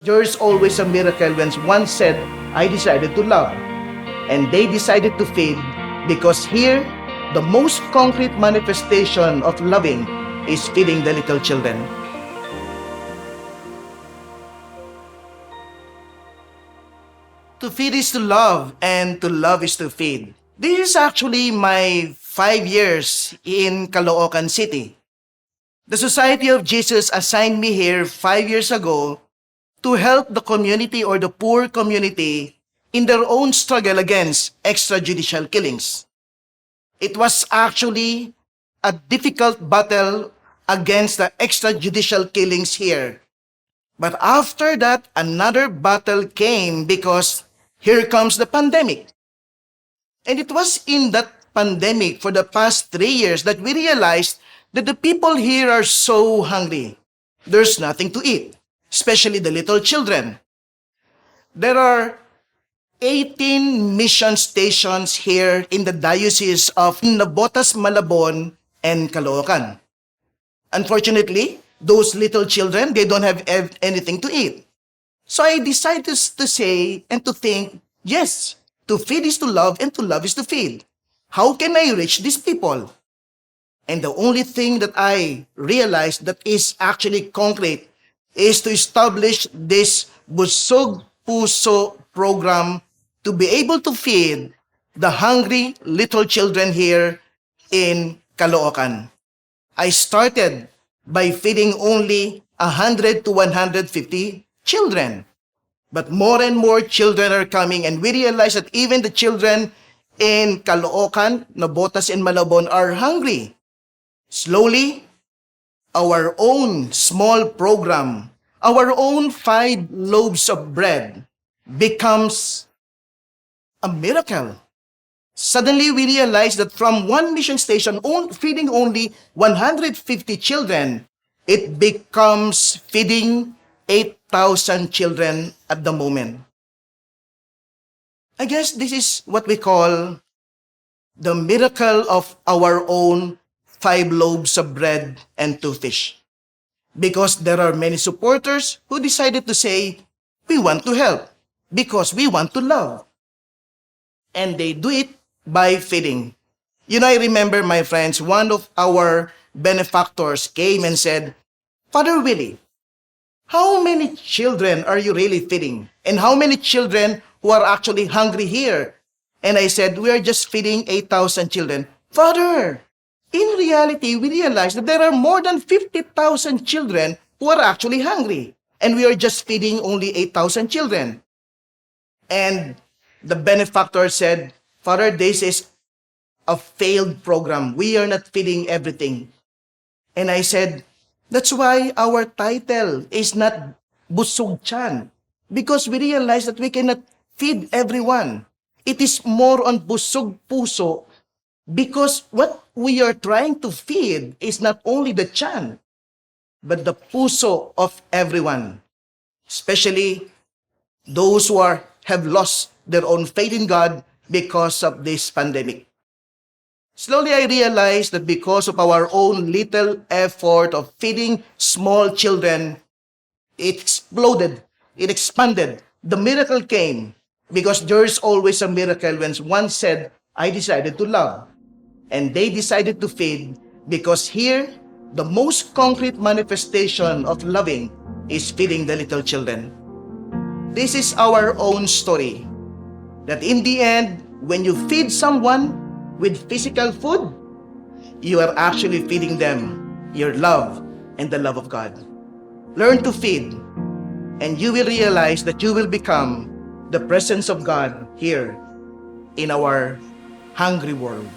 There's always a miracle when one said, I decided to love. And they decided to feed because here, the most concrete manifestation of loving is feeding the little children. To feed is to love, and to love is to feed. This is actually my 5 years in Caloocan City. The Society of Jesus assigned me here 5 years ago to help the community or the poor community in their own struggle against extrajudicial killings. It was actually a difficult battle against the extrajudicial killings here. But after that, another battle came because here comes the pandemic. And it was in that pandemic for the past 3 years that we realized that the people here are so hungry. There's nothing to eat, especially the little children. There are 18 mission stations here in the diocese of Navotas, Malabon, and Caloocan. Unfortunately, those little children, they don't have anything to eat. So I decided to say and to think, yes, to feed is to love and to love is to feed. How can I reach these people? And the only thing that I realized that is actually concrete is to establish this Busog Puso program to be able to feed the hungry little children here in Caloocan. I started by feeding only 100 to 150 children. But more and more children are coming, and we realize that even the children in Caloocan, Navotas, and Malabon are hungry. Slowly, our own small program, our own 5 loaves of bread becomes a miracle. Suddenly, we realize that from one mission station feeding only 150 children, it becomes feeding 8,000 children at the moment. I guess this is what we call the miracle of our own 5 loaves of bread and 2 fish. Because there are many supporters who decided to say, we want to help because we want to love. And they do it by feeding. I remember, my friends, one of our benefactors came and said, Father Willie, how many children are you really feeding? And how many children who are actually hungry here? And I said, we are just feeding 8,000 children. Father, in reality, we realize that there are more than 50,000 children who are actually hungry. And we are just feeding only 8,000 children. And the benefactor said, Father, this is a failed program. We are not feeding everything. And I said, that's why our title is not Busog Chan. Because we realize that we cannot feed everyone. It is more on Busog Puso. Because what we are trying to feed is not only the chan, but the puso of everyone. Especially those who have lost their own faith in God because of this pandemic. Slowly I realized that because of our own little effort of feeding small children, it exploded, it expanded. The miracle came because there's always a miracle when one said, I decided to love. And they decided to feed because here, the most concrete manifestation of loving is feeding the little children. This is our own story. That in the end, when you feed someone with physical food, you are actually feeding them your love and the love of God. Learn to feed, and you will realize that you will become the presence of God here in our hungry world.